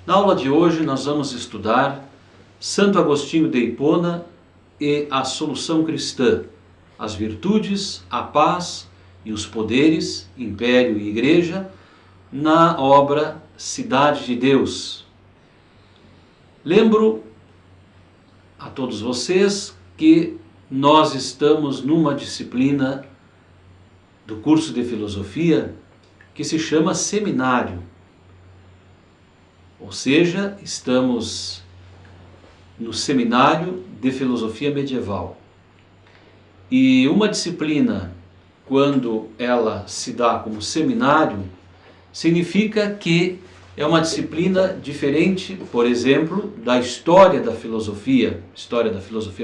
Na aula de hoje nós vamos estudar Santo Agostinho de Hipona e a solução cristã, as virtudes, a paz e os poderes, império e igreja, na obra Cidade de Deus. Lembro a todos vocês que nós estamos numa disciplina do curso de filosofia que se chama seminário. Ou seja, estamos no seminário de filosofia medieval. E uma disciplina, quando ela se dá como seminário, significa que é uma disciplina diferente, por exemplo, da história da filosofia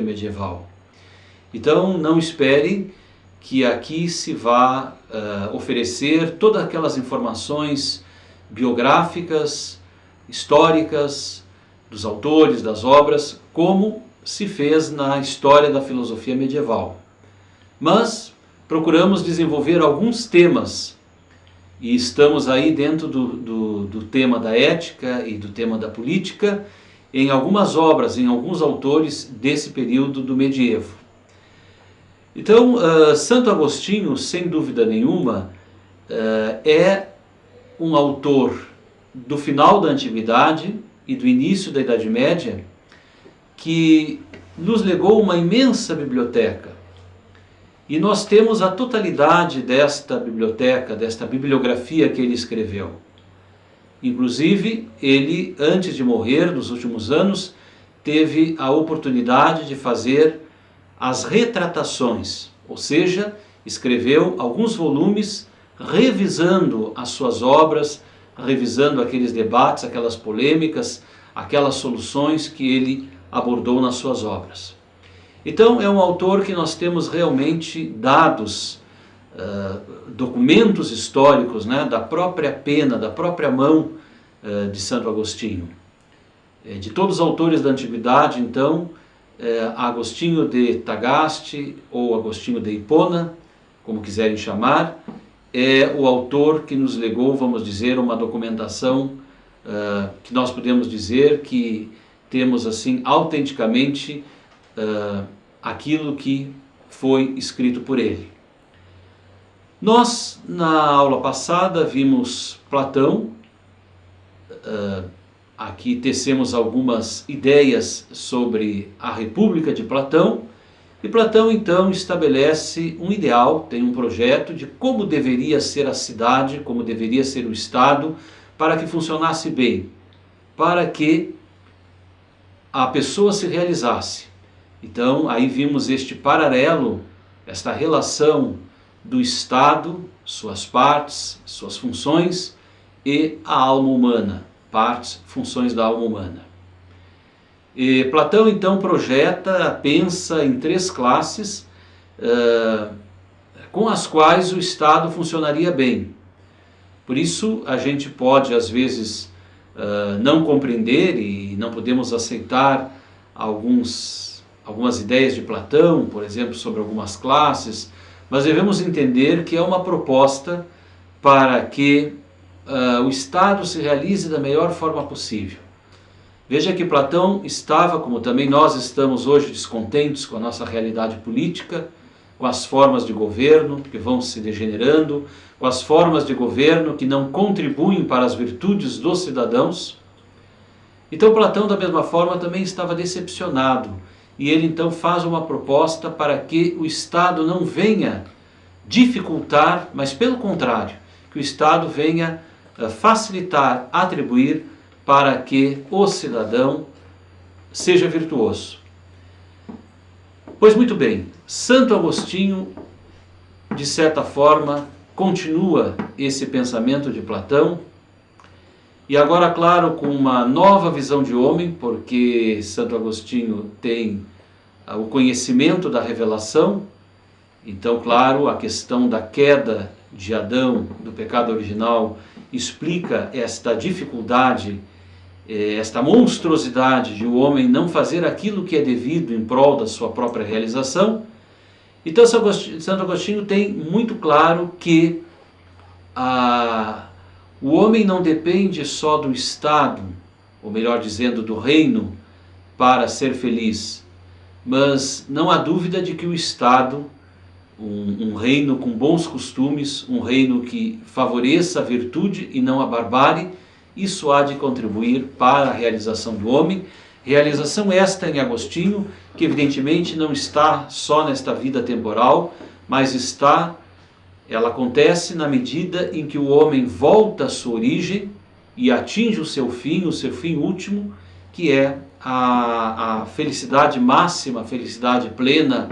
medieval. Então, não esperem que aqui se vá oferecer todas aquelas informações biográficas, históricas, dos autores, das obras, como se fez na história da filosofia medieval. Mas procuramos desenvolver alguns temas, e estamos aí dentro do tema da ética e do tema da política, em algumas obras, em alguns autores desse período do medievo. Então, Santo Agostinho, sem dúvida nenhuma, é um autor do final da Antiguidade e do início da Idade Média, que nos legou uma imensa biblioteca. E nós temos a totalidade desta biblioteca, desta bibliografia que ele escreveu. Inclusive, ele, antes de morrer, nos últimos anos, teve a oportunidade de fazer as retratações, ou seja, escreveu alguns volumes revisando as suas obras, revisando aqueles debates, aquelas polêmicas, aquelas soluções que ele abordou nas suas obras. Então é um autor que nós temos realmente dados, documentos históricos, né, da própria pena, da própria mão de Santo Agostinho. De todos os autores da Antiguidade, então, Agostinho de Tagaste ou Agostinho de Hipona, como quiserem chamar, é o autor que nos legou, vamos dizer, uma documentação que nós podemos dizer que temos assim autenticamente aquilo que foi escrito por ele. Nós, na aula passada, vimos Platão, aqui tecemos algumas ideias sobre a República de Platão, e Platão então estabelece um ideal, tem um projeto de como deveria ser a cidade, como deveria ser o Estado, para que funcionasse bem, para que a pessoa se realizasse. Então aí vimos este paralelo, esta relação do Estado, suas partes, suas funções, e a alma humana, partes, funções da alma humana. E Platão então projeta, pensa em três classes com as quais o Estado funcionaria bem. Por isso a gente pode às vezes não compreender e não podemos aceitar algumas ideias de Platão, por exemplo, sobre algumas classes, mas devemos entender que é uma proposta para que o Estado se realize da melhor forma possível. Veja que Platão estava, como também nós estamos hoje, descontentes com a nossa realidade política, com as formas de governo que vão se degenerando, com as formas de governo que não contribuem para as virtudes dos cidadãos. Então Platão, da mesma forma, também estava decepcionado, e ele então faz uma proposta para que o Estado não venha dificultar, mas pelo contrário, que o Estado venha facilitar, atribuir, para que o cidadão seja virtuoso. Pois muito bem, Santo Agostinho, de certa forma, continua esse pensamento de Platão, e agora, claro, com uma nova visão de homem, porque Santo Agostinho tem o conhecimento da revelação. Então, claro, a questão da queda de Adão, do pecado original, explica esta dificuldade, esta monstruosidade de o homem não fazer aquilo que é devido em prol da sua própria realização. Então Santo Agostinho tem muito claro que o homem não depende só do Estado ou melhor dizendo, do reino, para ser feliz. Mas não há dúvida de que o Estado, um reino com bons costumes, um reino que favoreça a virtude e não a barbárie, isso há de contribuir para a realização do homem. Realização esta em Agostinho, que evidentemente não está só nesta vida temporal, mas ela acontece na medida em que o homem volta à sua origem e atinge o seu fim último, que é a felicidade máxima, a felicidade plena,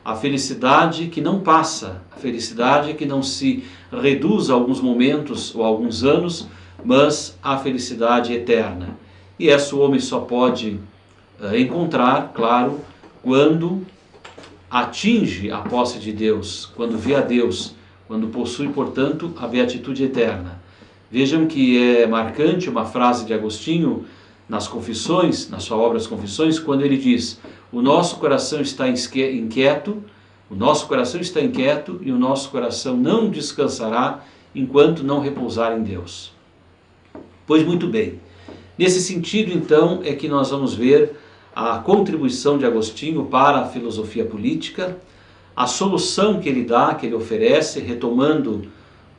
a felicidade que não passa, a felicidade que não se reduz a alguns momentos ou a alguns anos, mas a felicidade eterna. E essa o homem só pode encontrar, claro, quando atinge a posse de Deus, quando vê a Deus, quando possui, portanto, a beatitude eterna. Vejam que é marcante uma frase de Agostinho nas Confissões, na sua obra As Confissões, quando ele diz: o nosso coração está inquieto, o nosso coração está inquieto e o nosso coração não descansará enquanto não repousar em Deus. Pois muito bem, nesse sentido então é que nós vamos ver a contribuição de Agostinho para a filosofia política, a solução que ele dá, que ele oferece, retomando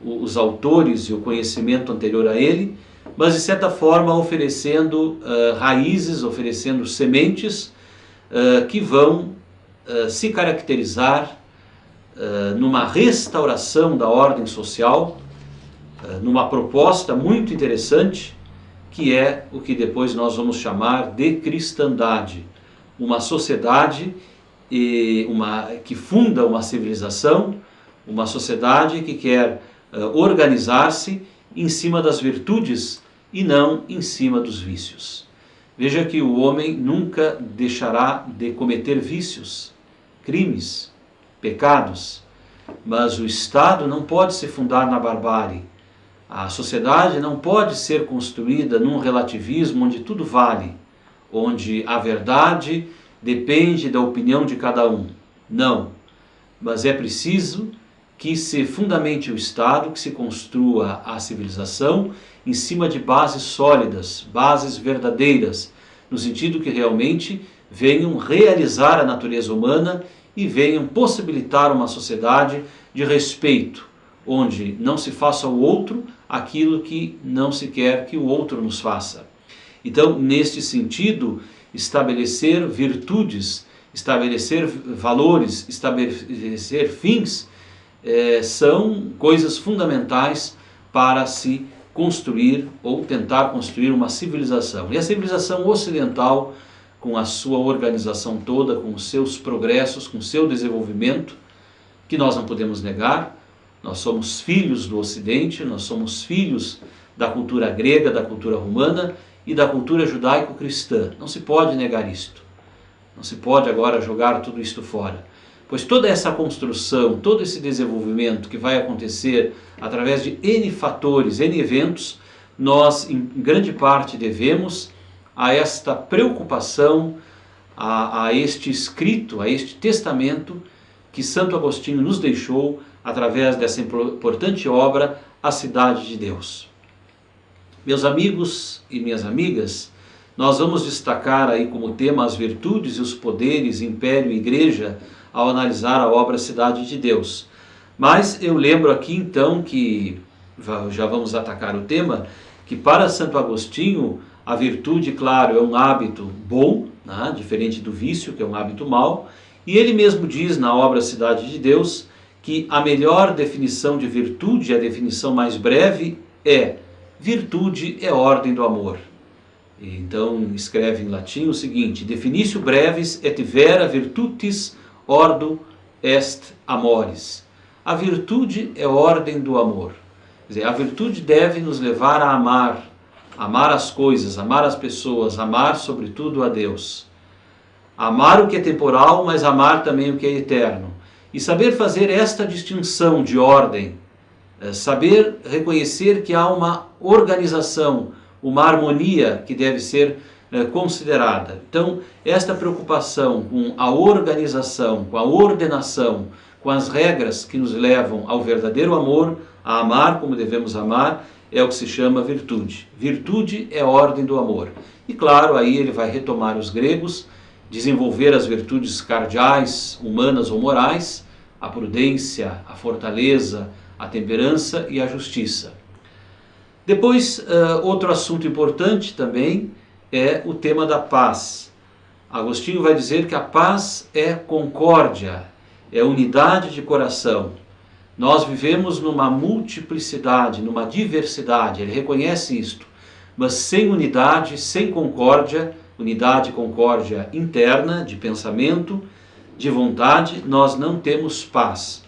os autores e o conhecimento anterior a ele, mas de certa forma oferecendo raízes, oferecendo sementes que vão se caracterizar numa restauração da ordem social, numa proposta muito interessante, que é o que depois nós vamos chamar de cristandade. Uma sociedade que funda uma civilização, uma sociedade que quer organizar-se em cima das virtudes e não em cima dos vícios. Veja que o homem nunca deixará de cometer vícios, crimes, pecados, mas o Estado não pode se fundar na barbárie. A sociedade não pode ser construída num relativismo onde tudo vale, onde a verdade depende da opinião de cada um. Não, mas é preciso que se fundamente o Estado, que se construa a civilização em cima de bases sólidas, bases verdadeiras, no sentido que realmente venham realizar a natureza humana e venham possibilitar uma sociedade de respeito, onde não se faça ao outro aquilo que não se quer que o outro nos faça. Então, neste sentido, estabelecer virtudes, estabelecer valores, estabelecer fins, são coisas fundamentais para se construir ou tentar construir uma civilização. E a civilização ocidental, com a sua organização toda, com os seus progressos, com o seu desenvolvimento, que nós não podemos negar, nós somos filhos do Ocidente, nós somos filhos da cultura grega, da cultura romana e da cultura judaico-cristã. Não se pode negar isto. Não se pode agora jogar tudo isto fora. Pois toda essa construção, todo esse desenvolvimento que vai acontecer através de N fatores, N eventos, nós em grande parte devemos a esta preocupação, a este escrito, a este testamento que Santo Agostinho nos deixou através dessa importante obra, A Cidade de Deus. Meus amigos e minhas amigas, nós vamos destacar aí como tema as virtudes e os poderes, império e igreja, ao analisar a obra Cidade de Deus. Mas eu lembro aqui então que, já vamos atacar o tema, que para Santo Agostinho a virtude, claro, é um hábito bom, né, diferente do vício, que é um hábito mau, e ele mesmo diz na obra Cidade de Deus que a melhor definição de virtude, a definição mais breve, é: virtude é ordem do amor. Então escreve em latim o seguinte: definitio brevis et vera virtutis ordo est amoris. A virtude é ordem do amor. Quer dizer, a virtude deve nos levar a amar, amar as coisas, amar as pessoas, amar sobretudo a Deus. Amar o que é temporal, mas amar também o que é eterno. E saber fazer esta distinção de ordem, saber reconhecer que há uma organização, uma harmonia que deve ser considerada. Então, esta preocupação com a organização, com a ordenação, com as regras que nos levam ao verdadeiro amor, a amar como devemos amar, é o que se chama virtude. Virtude é a ordem do amor. E claro, aí ele vai retomar os gregos, desenvolver as virtudes cardeais, humanas ou morais, a prudência, a fortaleza, a temperança e a justiça. Depois, outro assunto importante também é o tema da paz. Agostinho vai dizer que a paz é concórdia, é unidade de coração. Nós vivemos numa multiplicidade, numa diversidade, ele reconhece isto, mas sem unidade, sem concórdia, unidade e concórdia interna, de pensamento, de vontade, nós não temos paz.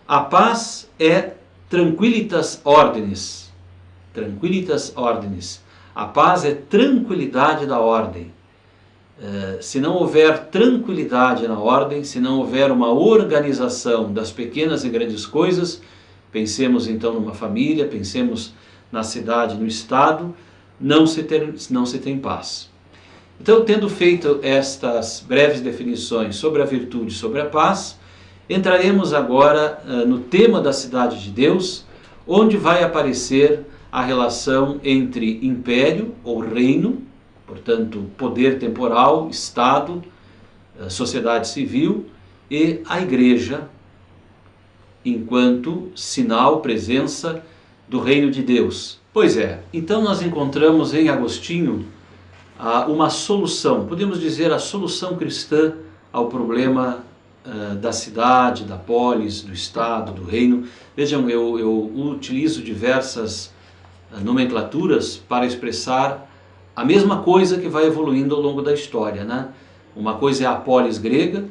A paz é tranquilitas ordinis. Tranquilitas ordinis. A paz é tranquilidade da ordem. Se não houver tranquilidade na ordem, se não houver uma organização das pequenas e grandes coisas, pensemos então numa família, pensemos na cidade, no estado, não se tem paz. Então, tendo feito estas breves definições sobre a virtude e sobre a paz, entraremos agora no tema da cidade de Deus, onde vai aparecer a relação entre império ou reino, portanto, poder temporal, Estado, sociedade civil, e a igreja, enquanto sinal, presença do reino de Deus. Pois é, então nós encontramos em Agostinho uma solução, podemos dizer a solução cristã ao problema da cidade, da polis, do Estado, do reino. Vejam, eu utilizo diversas nomenclaturas para expressar a mesma coisa que vai evoluindo ao longo da história, né? Uma coisa é a polis grega,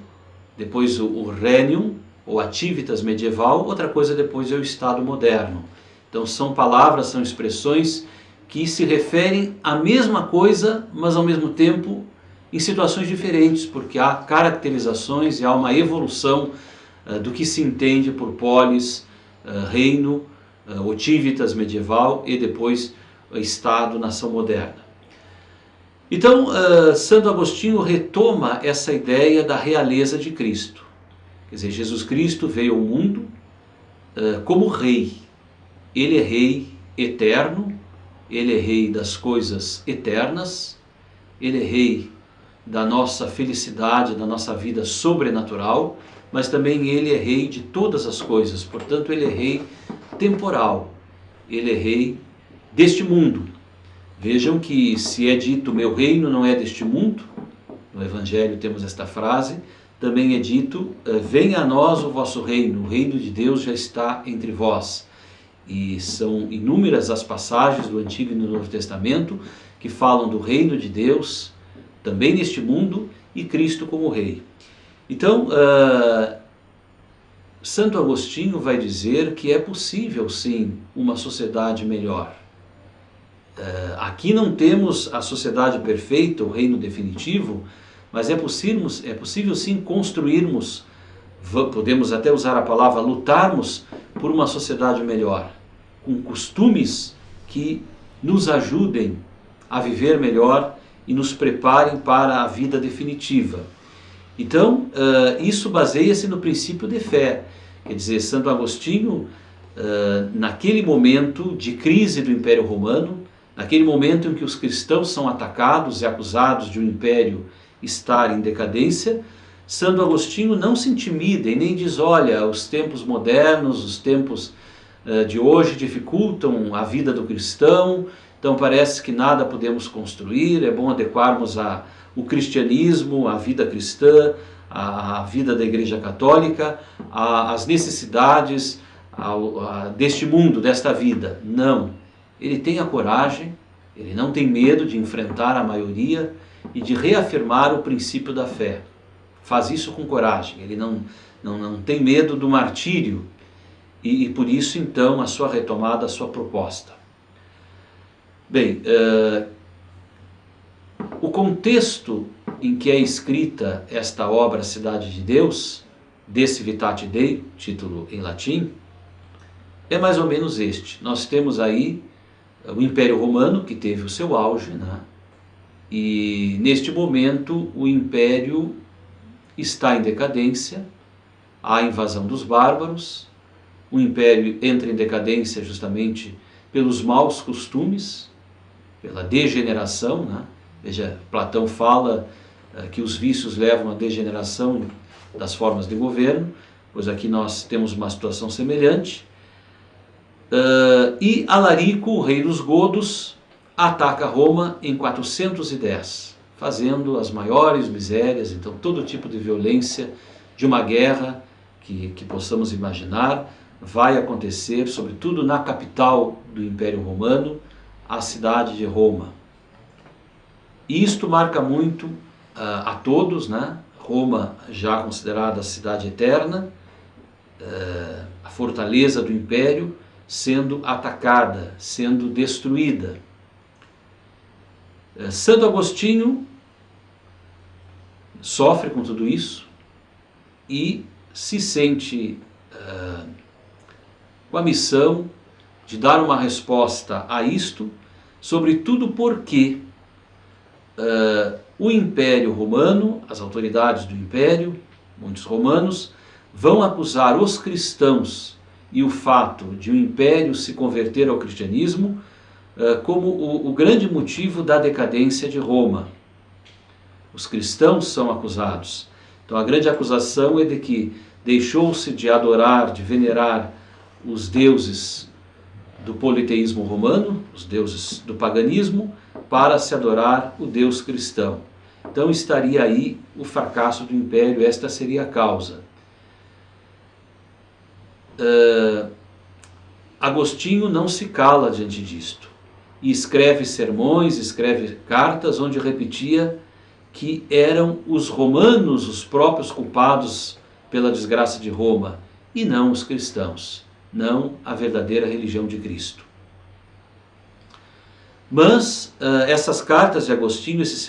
depois o regnum, ou a civitas medieval, outra coisa depois é o Estado moderno. Então são palavras, são expressões que se referem à mesma coisa, mas ao mesmo tempo em situações diferentes, porque há caracterizações e há uma evolução do que se entende por polis, reino, ou civitas medieval e depois Estado, nação moderna. Então, Santo Agostinho retoma essa ideia da realeza de Cristo. Quer dizer, Jesus Cristo veio ao mundo como rei. Ele é rei eterno, ele é rei das coisas eternas, ele é rei da nossa felicidade, da nossa vida sobrenatural, mas também ele é rei de todas as coisas, portanto ele é rei temporal, ele é rei deste mundo. Vejam que se é dito meu reino não é deste mundo, no Evangelho temos esta frase, também é dito venha a nós o vosso reino, o reino de Deus já está entre vós. E são inúmeras as passagens do Antigo e do Novo Testamento que falam do reino de Deus, também neste mundo, e Cristo como rei. Então, Santo Agostinho vai dizer que é possível sim uma sociedade melhor. Aqui não temos a sociedade perfeita, o reino definitivo, mas é possível sim construirmos, podemos até usar a palavra lutarmos por uma sociedade melhor, com costumes que nos ajudem a viver melhor e nos preparem para a vida definitiva. Então, isso baseia-se no princípio de fé. Quer dizer, Santo Agostinho, naquele momento de crise do Império Romano, naquele momento em que os cristãos são atacados e acusados de um império estar em decadência, Santo Agostinho não se intimida e nem diz, olha, os tempos modernos, os tempos de hoje dificultam a vida do cristão, então parece que nada podemos construir, é bom adequarmos o cristianismo, a vida cristã, a vida da Igreja Católica, às necessidades deste mundo, desta vida. Não, ele tem a coragem, ele não tem medo de enfrentar a maioria e de reafirmar o princípio da fé. Faz isso com coragem, ele não tem medo do martírio e por isso então a sua retomada, a sua proposta. Bem, o contexto em que é escrita esta obra Cidade de Deus, De Civitate Dei, título em latim, é mais ou menos este. Nós temos aí o Império Romano, que teve o seu auge, né? E neste momento o Império está em decadência, à invasão dos bárbaros. O império entra em decadência justamente pelos maus costumes, pela degeneração, né? Veja, Platão fala que os vícios levam à degeneração das formas de governo, pois aqui nós temos uma situação semelhante. E Alarico, o rei dos godos, ataca Roma em 410, fazendo as maiores misérias, então todo tipo de violência de uma guerra que possamos imaginar vai acontecer, sobretudo na capital do Império Romano, a cidade de Roma. E isto marca muito a todos, né? Roma já considerada a cidade eterna, a fortaleza do Império sendo atacada, sendo destruída. Santo Agostinho sofre com tudo isso e se sente com a missão de dar uma resposta a isto, sobretudo porque o Império Romano, as autoridades do Império, muitos romanos, vão acusar os cristãos e o fato de o Império se converter ao cristianismo como o grande motivo da decadência de Roma. Os cristãos são acusados. Então a grande acusação é de que deixou-se de adorar, de venerar os deuses do politeísmo romano, os deuses do paganismo, para se adorar o Deus cristão. Então estaria aí o fracasso do Império, esta seria a causa. Agostinho não se cala diante disto e escreve sermões, escreve cartas onde repetia que eram os romanos os próprios culpados pela desgraça de Roma e não os cristãos, não a verdadeira religião de Cristo. Mas essas cartas de Agostinho, esses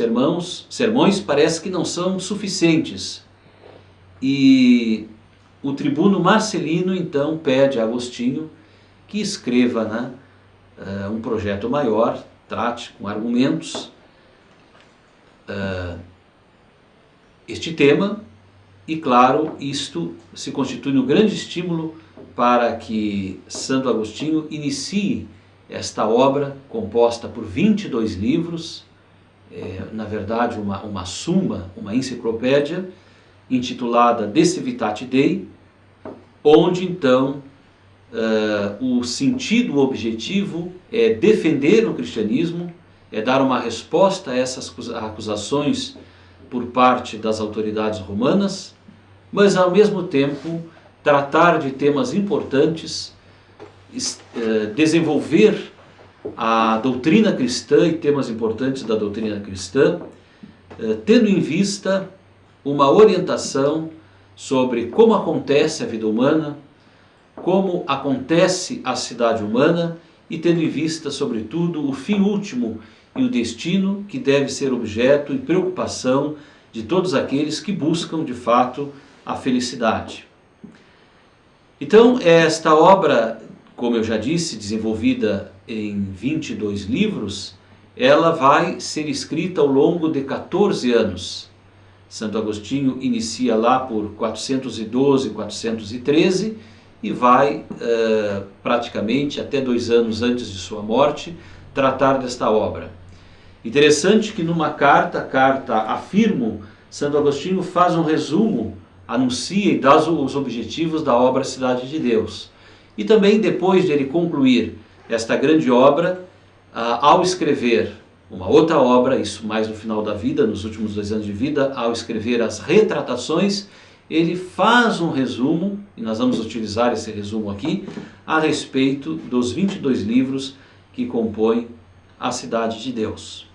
sermões, parece que não são suficientes. E o tribuno Marcelino então pede a Agostinho que escreva, né, um projeto maior, trate com argumentos este tema, e claro, isto se constitui um grande estímulo para que Santo Agostinho inicie esta obra composta por 22 livros, na verdade uma suma, uma enciclopédia, intitulada De Civitate Dei, onde então o sentido, o objetivo é defender o cristianismo, é dar uma resposta a essas acusações por parte das autoridades romanas, mas ao mesmo tempo tratar de temas importantes, desenvolver a doutrina cristã e temas importantes da doutrina cristã, tendo em vista uma orientação sobre como acontece a vida humana, como acontece a cidade humana e tendo em vista, sobretudo, o fim último e o destino que deve ser objeto e preocupação de todos aqueles que buscam, de fato, a felicidade. Então, esta obra, como eu já disse, desenvolvida em 22 livros, ela vai ser escrita ao longo de 14 anos. Santo Agostinho inicia lá por 412, 413 e vai praticamente até 2 anos antes de sua morte tratar desta obra. Interessante que numa carta Afirmo, Santo Agostinho faz um resumo, anuncia e dá os objetivos da obra Cidade de Deus. E também depois de ele concluir esta grande obra, ao escrever uma outra obra, isso mais no final da vida, nos últimos 2 anos de vida, ao escrever as Retratações, ele faz um resumo, e nós vamos utilizar esse resumo aqui, a respeito dos 22 livros que compõem a Cidade de Deus.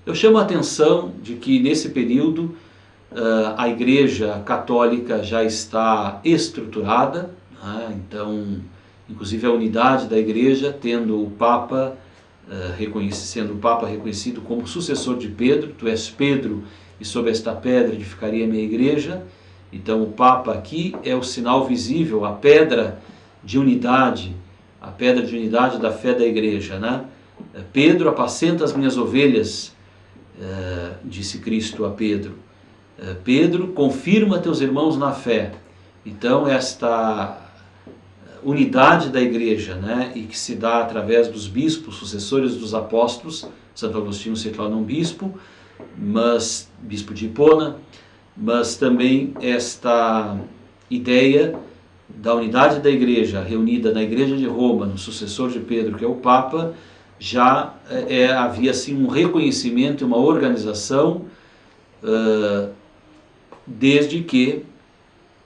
Eu chamo a atenção de que nesse período a Igreja Católica já está estruturada, né? Então, inclusive a unidade da Igreja, tendo o Papa, sendo o Papa reconhecido como sucessor de Pedro, tu és Pedro e sobre esta pedra edificaria a minha Igreja. Então o Papa aqui é o sinal visível, a pedra de unidade da fé da Igreja, né? Pedro, apacenta as minhas ovelhas, disse Cristo a Pedro. Pedro, confirma teus irmãos na fé. Então esta unidade da igreja, né, e que se dá através dos bispos, sucessores dos apóstolos, Santo Agostinho se torna um bispo, mas bispo de Hipona, mas também esta ideia da unidade da igreja reunida na igreja de Roma, no sucessor de Pedro, que é o Papa, já havia assim um reconhecimento e uma organização desde que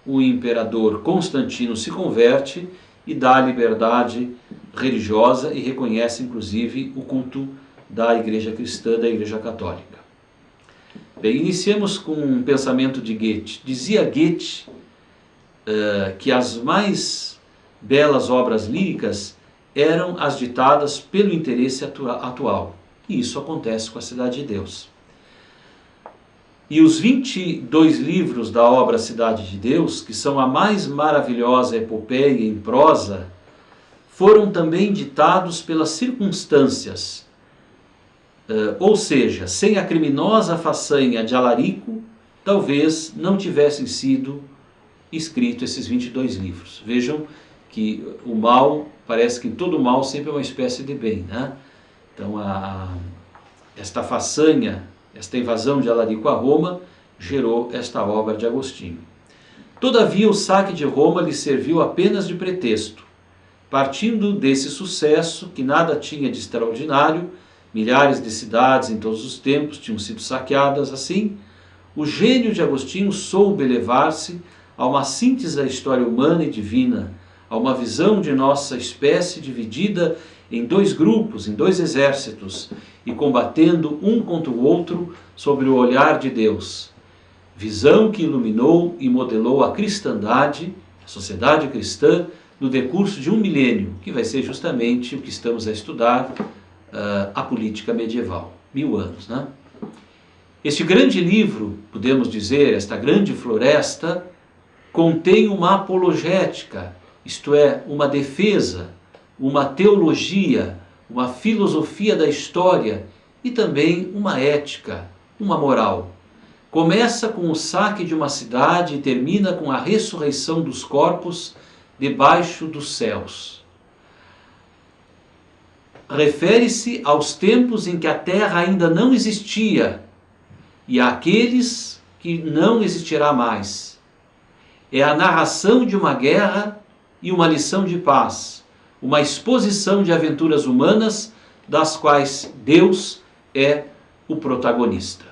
o imperador Constantino se converte e dá liberdade religiosa e reconhece inclusive o culto da igreja cristã, da igreja católica. Bem, iniciemos com um pensamento de Goethe. Dizia Goethe que as mais belas obras líricas eram as ditadas pelo interesse atual. E isso acontece com a Cidade de Deus. E os 22 livros da obra Cidade de Deus, que são a mais maravilhosa epopeia em prosa, foram também ditados pelas circunstâncias. Ou seja, sem a criminosa façanha de Alarico, talvez não tivessem sido escritos esses 22 livros. Vejam que o mal, parece que todo mal sempre é uma espécie de bem, né? Então esta façanha, esta invasão de Alarico a Roma, gerou esta obra de Agostinho. Todavia o saque de Roma lhe serviu apenas de pretexto. Partindo desse sucesso, que nada tinha de extraordinário, milhares de cidades em todos os tempos tinham sido saqueadas assim, o gênio de Agostinho soube elevar-se a uma síntese da história humana e divina, a uma visão de nossa espécie dividida em dois grupos, em dois exércitos, e combatendo um contra o outro sobre o olhar de Deus. Visão que iluminou e modelou a cristandade, a sociedade cristã, no decurso de um milênio, que vai ser justamente o que estamos a estudar, a política medieval. 1000 anos, né? Este grande livro, podemos dizer, esta grande floresta, contém uma apologética, isto é, uma defesa, uma teologia, uma filosofia da história e também uma ética, uma moral. Começa com o saque de uma cidade e termina com a ressurreição dos corpos debaixo dos céus. Refere-se aos tempos em que a terra ainda não existia e àqueles que não existirá mais. É a narração de uma guerra e uma lição de paz, uma exposição de aventuras humanas das quais Deus é o protagonista.